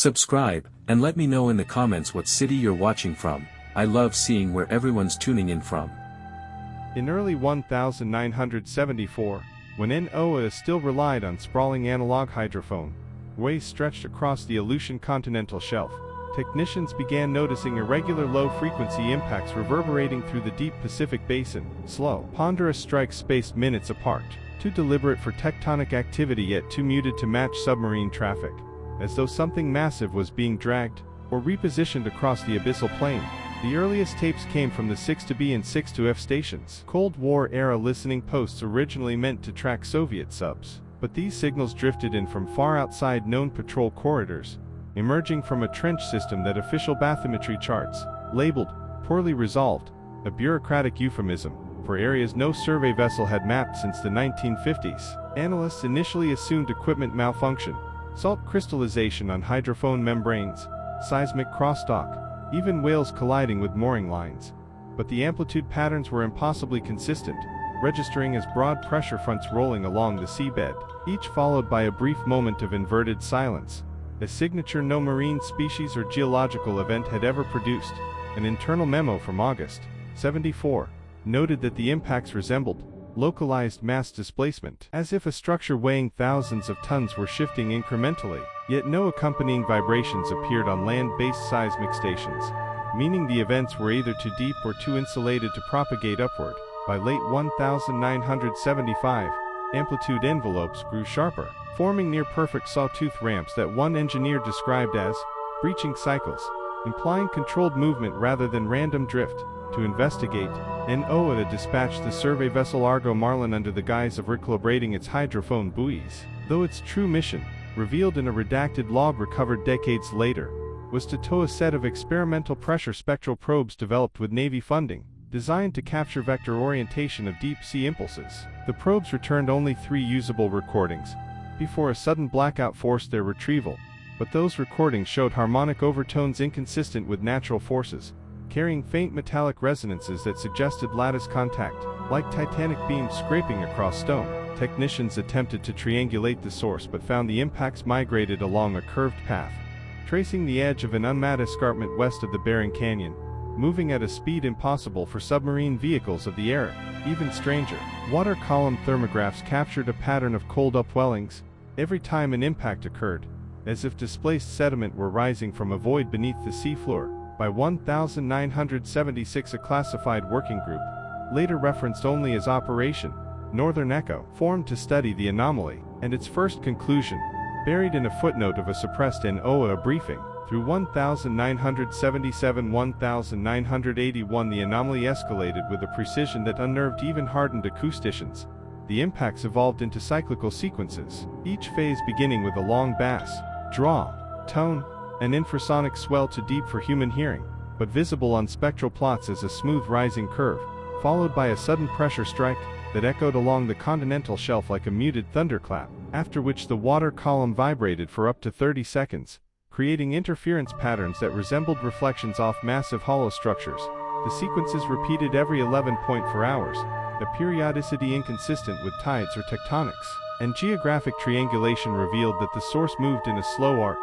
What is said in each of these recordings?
Subscribe, and let me know in the comments what city you're watching from. I love seeing where everyone's tuning in from. In early 1974, when NOAA still relied on sprawling analog hydrophone waves stretched across the Aleutian continental shelf, technicians began noticing irregular low-frequency impacts reverberating through the deep Pacific Basin, slow, ponderous strikes spaced minutes apart, too deliberate for tectonic activity yet too muted to match submarine traffic, as though something massive was being dragged or repositioned across the abyssal plain. The earliest tapes came from the 6-B and 6-F stations, Cold War-era listening posts originally meant to track Soviet subs, but these signals drifted in from far outside known patrol corridors, emerging from a trench system that official bathymetry charts labeled poorly resolved, a bureaucratic euphemism for areas no survey vessel had mapped since the 1950s. Analysts initially assumed equipment malfunction, salt crystallization on hydrophone membranes, seismic crosstalk, even whales colliding with mooring lines. But the amplitude patterns were impossibly consistent, registering as broad pressure fronts rolling along the seabed, each followed by a brief moment of inverted silence, a signature no marine species or geological event had ever produced. An internal memo from August 74 noted that the impacts resembled localized mass displacement, as if a structure weighing thousands of tons were shifting incrementally, yet no accompanying vibrations appeared on land-based seismic stations, meaning the events were either too deep or too insulated to propagate upward. By late 1975, amplitude envelopes grew sharper, forming near-perfect sawtooth ramps that one engineer described as breaching cycles, implying controlled movement rather than random drift. To investigate, NOAA dispatched the survey vessel Argo Marlin under the guise of recalibrating its hydrophone buoys, though its true mission, revealed in a redacted log recovered decades later, was to tow a set of experimental pressure spectral probes developed with Navy funding, designed to capture vector orientation of deep-sea impulses. The probes returned only 3 usable recordings, before a sudden blackout forced their retrieval, but those recordings showed harmonic overtones inconsistent with natural forces, carrying faint metallic resonances that suggested lattice contact, like titanic beams scraping across stone. Technicians attempted to triangulate the source but found the impacts migrated along a curved path, tracing the edge of an unmapped escarpment west of the Bering Canyon, moving at a speed impossible for submarine vehicles of the era. Even stranger, water column thermographs captured a pattern of cold upwellings every time an impact occurred, as if displaced sediment were rising from a void beneath the seafloor. By 1976, a classified working group, later referenced only as Operation Northern Echo, formed to study the anomaly, and its first conclusion, buried in a footnote of a suppressed NOAA briefing. Through 1977-1981, the anomaly escalated with a precision that unnerved even hardened acousticians. The impacts evolved into cyclical sequences, each phase beginning with a long bass, draw, tone, an infrasonic swell too deep for human hearing, but visible on spectral plots as a smooth rising curve, followed by a sudden pressure strike that echoed along the continental shelf like a muted thunderclap, after which the water column vibrated for up to 30 seconds, creating interference patterns that resembled reflections off massive hollow structures. The sequences repeated every 11.4 hours, a periodicity inconsistent with tides or tectonics, and geographic triangulation revealed that the source moved in a slow arc,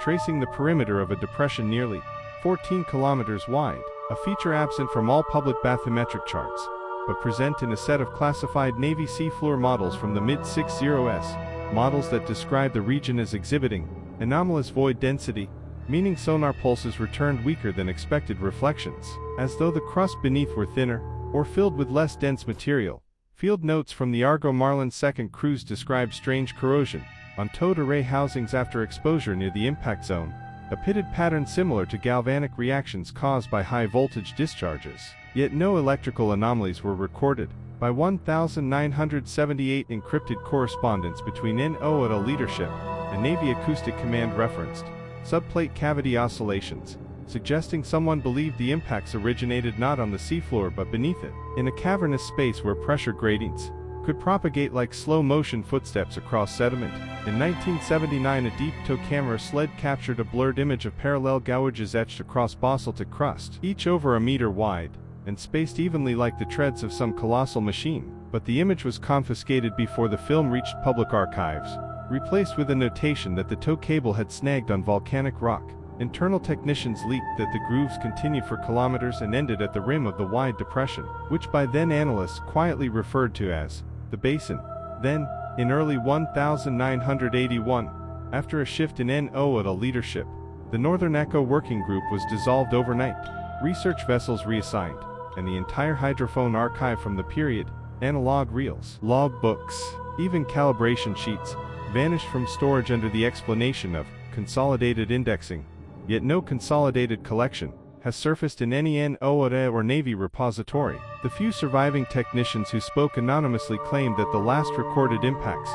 tracing the perimeter of a depression nearly 14 kilometers wide, a feature absent from all public bathymetric charts, but present in a set of classified Navy seafloor models from the mid-60s, models that describe the region as exhibiting anomalous void density, meaning sonar pulses returned weaker than expected reflections, as though the crust beneath were thinner, or filled with less dense material. Field notes from the Argo Marlin's second cruise describe strange corrosion on towed array housings after exposure near the impact zone, a pitted pattern similar to galvanic reactions caused by high-voltage discharges. Yet no electrical anomalies were recorded. By 1978, encrypted correspondence between NOAA leadership and Navy Acoustic Command referenced subplate cavity oscillations, suggesting someone believed the impacts originated not on the seafloor but beneath it, in a cavernous space where pressure gradients could propagate like slow-motion footsteps across sediment. In 1979, a deep-tow camera sled captured a blurred image of parallel gouges etched across basaltic crust, each over a meter wide, and spaced evenly like the treads of some colossal machine. But the image was confiscated before the film reached public archives, replaced with a notation that the tow cable had snagged on volcanic rock. Internal technicians leaked that the grooves continued for kilometers and ended at the rim of the wide depression, which by then analysts quietly referred to as the basin. Then, in early 1981, after a shift in NOAA leadership, the Northern Echo Working Group was dissolved overnight, research vessels reassigned, and the entire hydrophone archive from the period, analog reels, log books, even calibration sheets, vanished from storage under the explanation of consolidated indexing. Yet no consolidated collection has surfaced in any NOAA or Navy repository. The few surviving technicians who spoke anonymously claimed that the last recorded impacts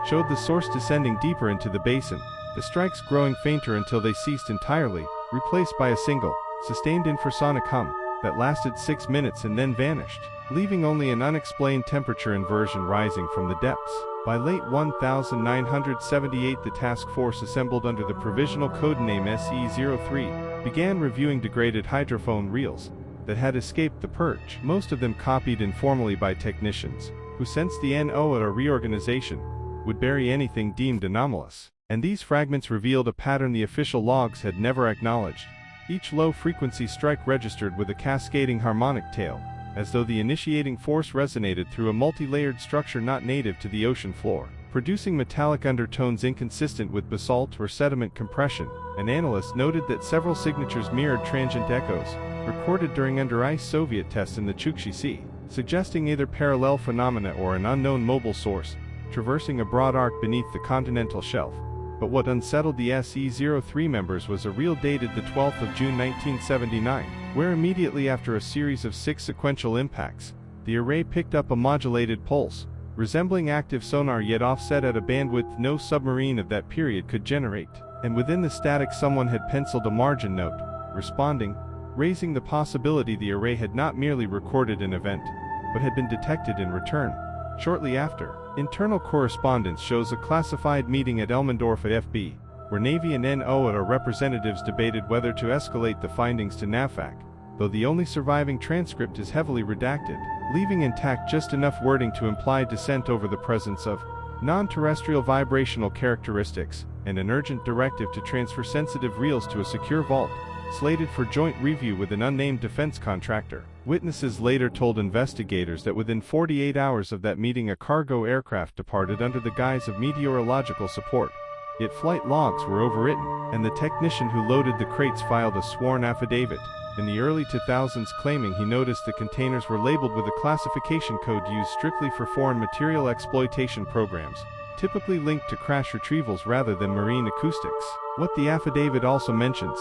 showed the source descending deeper into the basin, the strikes growing fainter until they ceased entirely, replaced by a single, sustained infrasonic hum that lasted 6 minutes and then vanished, leaving only an unexplained temperature inversion rising from the depths. By late 1978, the task force assembled under the provisional codename SE-03 began reviewing degraded hydrophone reels that had escaped the purge, most of them copied informally by technicians who sensed the NOAA reorganization would bury anything deemed anomalous. And these fragments revealed a pattern the official logs had never acknowledged. Each low-frequency strike registered with a cascading harmonic tail, as though the initiating force resonated through a multi-layered structure not native to the ocean floor, producing metallic undertones inconsistent with basalt or sediment compression. An analyst noted that several signatures mirrored transient echoes, recorded during under-ice Soviet tests in the Chukchi Sea, suggesting either parallel phenomena or an unknown mobile source, traversing a broad arc beneath the continental shelf. But what unsettled the SE-03 members was a reel dated the 12th of June 1979, where immediately after a series of 6 sequential impacts, the array picked up a modulated pulse, resembling active sonar yet offset at a bandwidth no submarine of that period could generate. And within the static someone had penciled a margin note, responding, raising the possibility the array had not merely recorded an event, but had been detected in return. Shortly after, internal correspondence shows a classified meeting at Elmendorf at FB, where Navy and NOAA representatives debated whether to escalate the findings to NAVFAC, though the only surviving transcript is heavily redacted, leaving intact just enough wording to imply dissent over the presence of non-terrestrial vibrational characteristics, and an urgent directive to transfer sensitive reels to a secure vault, slated for joint review with an unnamed defense contractor. Witnesses later told investigators that within 48 hours of that meeting a cargo aircraft departed under the guise of meteorological support. Yet flight logs were overwritten, and the technician who loaded the crates filed a sworn affidavit in the early 2000s claiming he noticed the containers were labeled with a classification code used strictly for foreign material exploitation programs, typically linked to crash retrievals rather than marine acoustics. What the affidavit also mentions,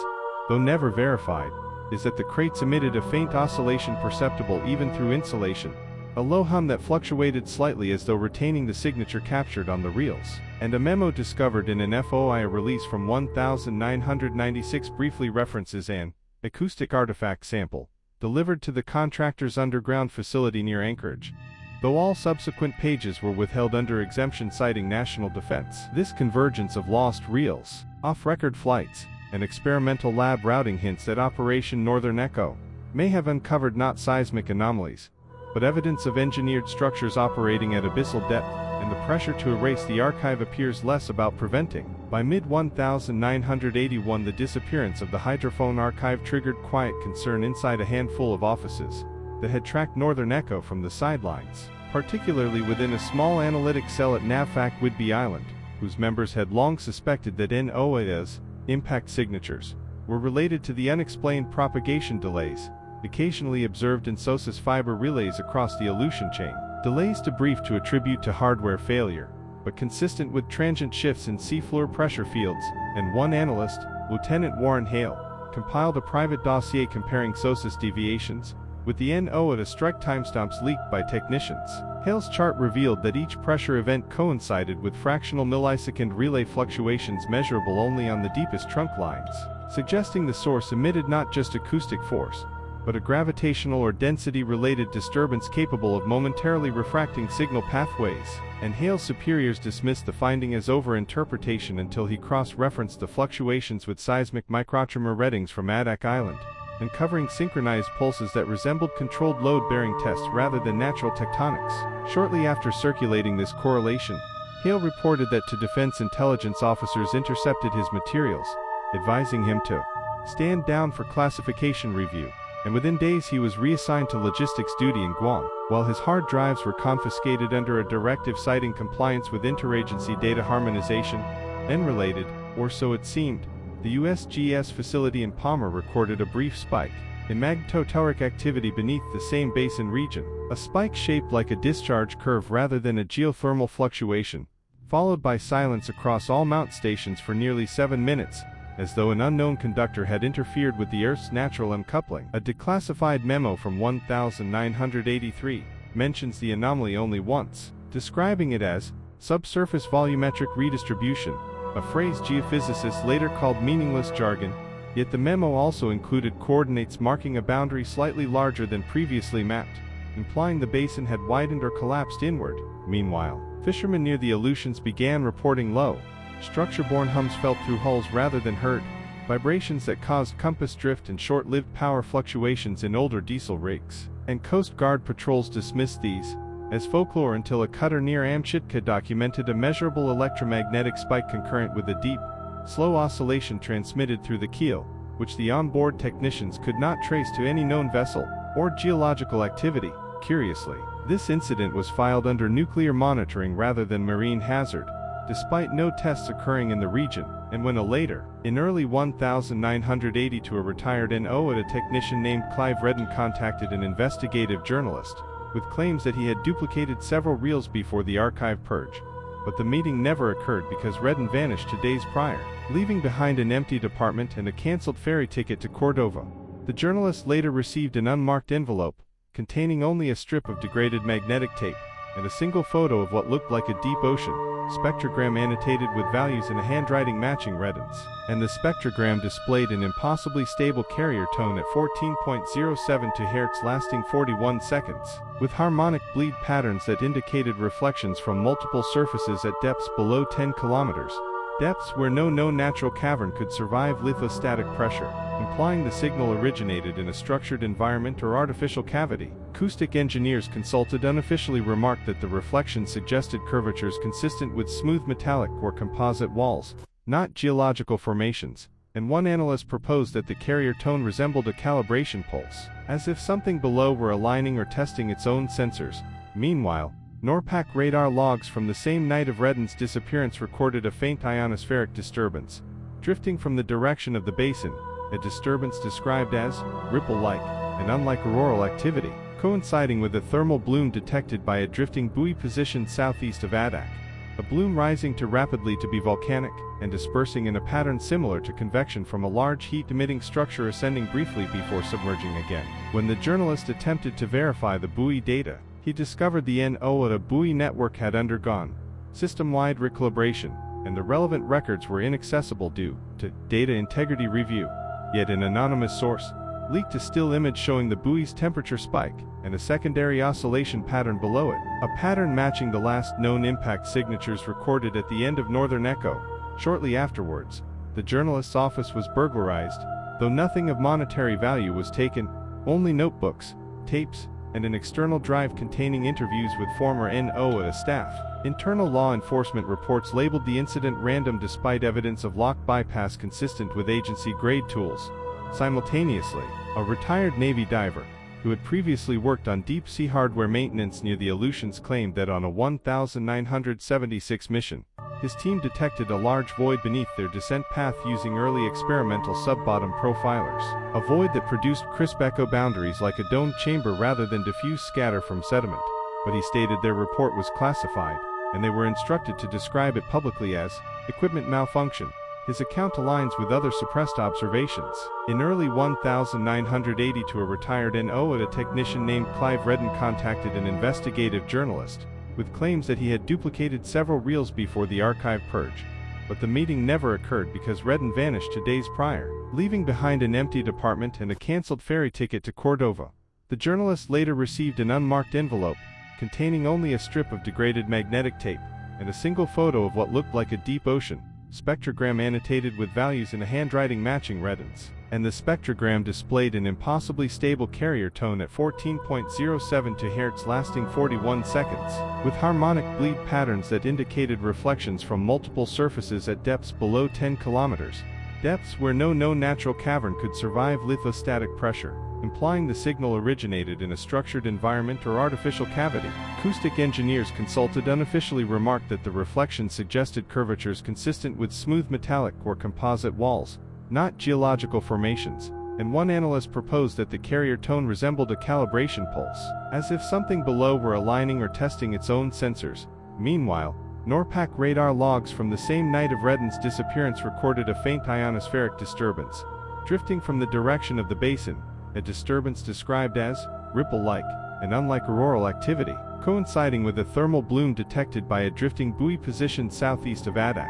though never verified, is that the crates emitted a faint oscillation perceptible even through insulation, a low hum that fluctuated slightly as though retaining the signature captured on the reels. And a memo discovered in an FOIA release from 1996 briefly references an acoustic artifact sample delivered to the contractor's underground facility near Anchorage, though all subsequent pages were withheld under exemption citing national defense. This convergence of lost reels, off-record flights, and experimental lab routing hints that Operation Northern Echo may have uncovered not seismic anomalies, but evidence of engineered structures operating at abyssal depth, and the pressure to erase the archive appears less about preventing. By mid-1981, the disappearance of the hydrophone archive triggered quiet concern inside a handful of offices that had tracked Northern Echo from the sidelines, particularly within a small analytic cell at NAVFAC Whidbey Island, whose members had long suspected that NOAA's impact signatures were related to the unexplained propagation delays occasionally observed in SOSUS fiber relays across the Aleutian chain. Delays too brief to attribute to hardware failure, but consistent with transient shifts in seafloor pressure fields. And one analyst, Lieutenant Warren Hale, compiled a private dossier comparing SOSUS deviations with the NOAA strike timestamps leaked by technicians. Hale's chart revealed that each pressure event coincided with fractional millisecond relay fluctuations measurable only on the deepest trunk lines, suggesting the source emitted not just acoustic force, but a gravitational or density-related disturbance capable of momentarily refracting signal pathways. And Hale's superiors dismissed the finding as over-interpretation until he cross-referenced the fluctuations with seismic microtremor readings from Adak Island, uncovering synchronized pulses that resembled controlled load-bearing tests rather than natural tectonics. Shortly after circulating this correlation, Hale reported that two defense intelligence officers intercepted his materials, advising him to stand down for classification review, and within days he was reassigned to logistics duty in Guam, while his hard drives were confiscated under a directive citing compliance with interagency data harmonization. Unrelated, or so it seemed, the USGS facility in Palmer recorded a brief spike in magnetotelluric activity beneath the same basin region, a spike shaped like a discharge curve rather than a geothermal fluctuation, followed by silence across all mount stations for nearly 7 minutes, as though an unknown conductor had interfered with the Earth's natural uncoupling. A declassified memo from 1983 mentions the anomaly only once, describing it as subsurface volumetric redistribution, a phrase geophysicists later called meaningless jargon, yet the memo also included coordinates marking a boundary slightly larger than previously mapped, implying the basin had widened or collapsed inward. Meanwhile, fishermen near the Aleutians began reporting low, structure-borne hums felt through hulls rather than heard, vibrations that caused compass drift and short-lived power fluctuations in older diesel rigs, and Coast Guard patrols dismissed these as folklore until a cutter near Amchitka documented a measurable electromagnetic spike concurrent with a deep, slow oscillation transmitted through the keel, which the onboard technicians could not trace to any known vessel or geological activity. Curiously, this incident was filed under nuclear monitoring rather than marine hazard, despite no tests occurring in the region, and when later, in early 1982, a retired NOAA technician named Clive Redden contacted an investigative journalist with claims that he had duplicated several reels before the archive purge. But the meeting never occurred because Redden vanished 2 days prior, leaving behind an empty apartment and a cancelled ferry ticket to Cordova. The journalist later received an unmarked envelope containing only a strip of degraded magnetic tape and a single photo of what looked like a deep ocean spectrogram annotated with values in a handwriting matching Redden's, and the spectrogram displayed an impossibly stable carrier tone at 14.07 Hz lasting 41 seconds, with harmonic bleed patterns that indicated reflections from multiple surfaces at depths below 10 kilometers, depths where no known natural cavern could survive lithostatic pressure, implying the signal originated in a structured environment or artificial cavity. Acoustic engineers consulted unofficially remarked that the reflections suggested curvatures consistent with smooth metallic or composite walls, not geological formations, and one analyst proposed that the carrier tone resembled a calibration pulse, as if something below were aligning or testing its own sensors. Meanwhile, NORPAC radar logs from the same night of Redden's disappearance recorded a faint ionospheric disturbance, drifting from the direction of the basin, a disturbance described as ripple-like and unlike auroral activity, coinciding with a thermal bloom detected by a drifting buoy positioned southeast of Adak, a bloom rising to rapidly to be volcanic and dispersing in a pattern similar to convection from a large heat-emitting structure ascending briefly before submerging again. When the journalist attempted to verify the buoy data, he discovered the NOAA buoy network had undergone system-wide recalibration, and the relevant records were inaccessible due to data integrity review. Yet an anonymous source leaked a still image showing the buoy's temperature spike and a secondary oscillation pattern below it, a pattern matching the last known impact signatures recorded at the end of Northern Echo. Shortly afterwards, the journalist's office was burglarized, though nothing of monetary value was taken, only notebooks, tapes, and an external drive containing interviews with former NOAA staff. Internal law enforcement reports labeled the incident random despite evidence of lock bypass consistent with agency-grade tools. Simultaneously, a retired Navy diver, who had previously worked on deep-sea hardware maintenance near the Aleutians, claimed that on a 1976 mission, his team detected a large void beneath their descent path using early experimental sub-bottom profilers, a void that produced crisp echo boundaries like a domed chamber rather than diffuse scatter from sediment. But he stated their report was classified, and they were instructed to describe it publicly as equipment malfunction. His account aligns with other suppressed observations. In early 1982, a retired NOAA technician named Clive Redden contacted an investigative journalist with claims that he had duplicated several reels before the archive purge. But the meeting never occurred because Redden vanished 2 days prior, leaving behind an emptied apartment and a cancelled ferry ticket to Cordova. The journalist later received an unmarked envelope containing only a strip of degraded magnetic tape and a single photo of what looked like a deep ocean spectrogram annotated with values in a handwriting matching redens, and the spectrogram displayed an impossibly stable carrier tone at 14.07 Hz lasting 41 seconds, with harmonic bleed patterns that indicated reflections from multiple surfaces at depths below 10 kilometers, depths where no known natural cavern could survive lithostatic pressure, implying the signal originated in a structured environment or artificial cavity. Acoustic engineers consulted unofficially remarked that the reflection suggested curvatures consistent with smooth metallic or composite walls, not geological formations, and one analyst proposed that the carrier tone resembled a calibration pulse, as if something below were aligning or testing its own sensors. Meanwhile, NORPAC radar logs from the same night of Redden's disappearance recorded a faint ionospheric disturbance, drifting from the direction of the basin, a disturbance described as ripple-like and unlike auroral activity, coinciding with a thermal bloom detected by a drifting buoy positioned southeast of Adak,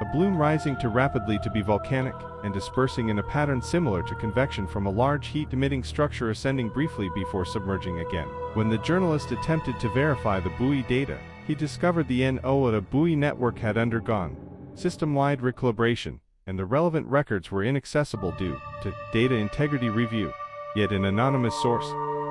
a bloom rising rapidly to be volcanic and dispersing in a pattern similar to convection from a large heat-emitting structure ascending briefly before submerging again. When the journalist attempted to verify the buoy data, he discovered the NOAA buoy network had undergone system-wide recalibration, and the relevant records were inaccessible due to data integrity review. Yet an anonymous source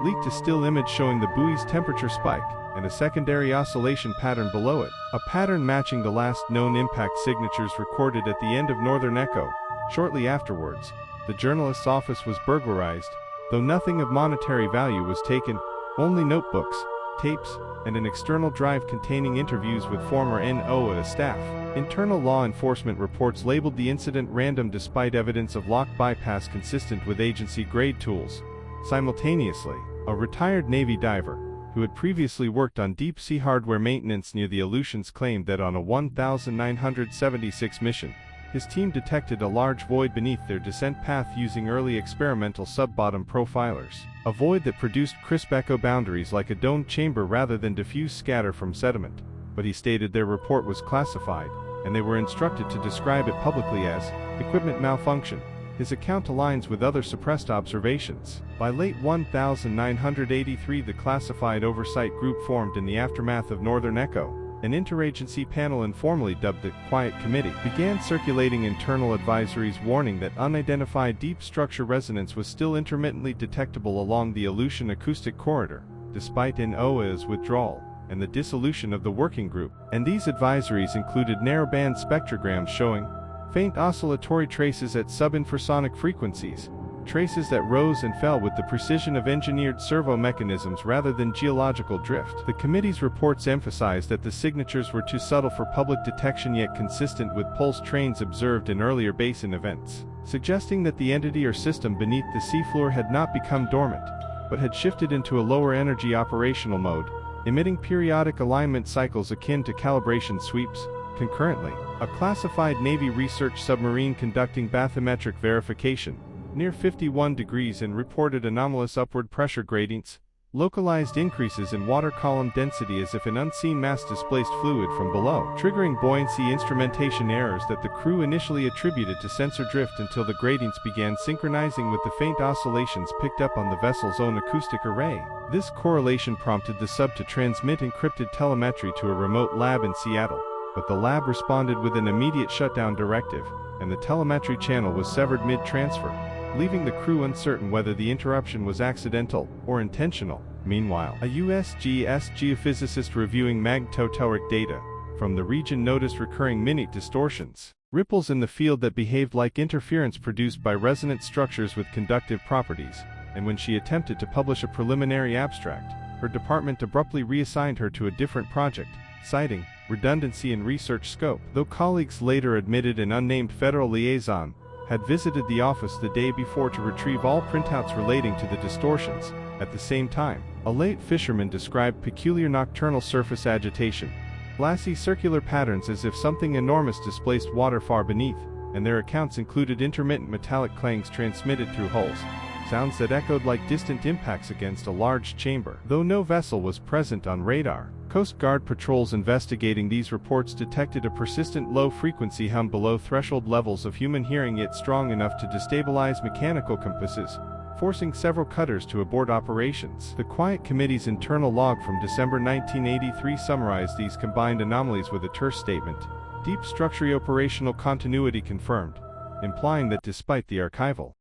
leaked a still image showing the buoy's temperature spike and a secondary oscillation pattern below it, a pattern matching the last known impact signatures recorded at the end of Northern Echo. Shortly afterwards, the journalist's office was burglarized, though nothing of monetary value was taken, only notebooks, tapes, and an external drive containing interviews with former NOAA staff. Internal law enforcement reports labeled the incident random despite evidence of lock bypass consistent with agency-grade tools. Simultaneously, a retired Navy diver, who had previously worked on deep-sea hardware maintenance near the Aleutians, claimed that on a 1976 mission, his team detected a large void beneath their descent path using early experimental sub-bottom profilers, a void that produced crisp echo boundaries like a domed chamber rather than diffuse scatter from sediment. But he stated their report was classified, and they were instructed to describe it publicly as equipment malfunction. His account aligns with other suppressed observations. By late 1983, the classified oversight group formed in the aftermath of Northern Echo, an interagency panel informally dubbed the Quiet Committee, began circulating internal advisories warning that unidentified deep structure resonance was still intermittently detectable along the Aleutian acoustic corridor, despite NOAA's withdrawal and the dissolution of the working group. And these advisories included narrowband spectrograms showing faint oscillatory traces at subinfrasonic frequencies, traces that rose and fell with the precision of engineered servo mechanisms rather than geological drift. The committee's reports emphasized that the signatures were too subtle for public detection yet consistent with pulse trains observed in earlier basin events, suggesting that the entity or system beneath the seafloor had not become dormant, but had shifted into a lower energy operational mode, emitting periodic alignment cycles akin to calibration sweeps. Concurrently, a classified Navy research submarine conducting bathymetric verification near 51 degrees and reported anomalous upward pressure gradients, localized increases in water column density as if an unseen mass displaced fluid from below, triggering buoyancy instrumentation errors that the crew initially attributed to sensor drift until the gradients began synchronizing with the faint oscillations picked up on the vessel's own acoustic array. This correlation prompted the sub to transmit encrypted telemetry to a remote lab in Seattle, but the lab responded with an immediate shutdown directive, and the telemetry channel was severed mid-transfer, leaving the crew uncertain whether the interruption was accidental or intentional. Meanwhile, a USGS geophysicist reviewing magnetoteleric data from the region noticed recurring minute distortions, ripples in the field that behaved like interference produced by resonant structures with conductive properties, and when she attempted to publish a preliminary abstract, her department abruptly reassigned her to a different project, citing redundancy in research scope. Though colleagues later admitted an unnamed federal liaison had visited the office the day before to retrieve all printouts relating to the distortions. At the same time, a late fisherman described peculiar nocturnal surface agitation, glassy circular patterns as if something enormous displaced water far beneath, and their accounts included intermittent metallic clangs transmitted through hulls, sounds that echoed like distant impacts against a large chamber. Though no vessel was present on radar, Coast Guard patrols investigating these reports detected a persistent low-frequency hum below threshold levels of human hearing yet strong enough to destabilize mechanical compasses, forcing several cutters to abort operations. The Quiet Committee's internal log from December 1983 summarized these combined anomalies with a terse statement: deep structure operational continuity confirmed, implying that despite the archival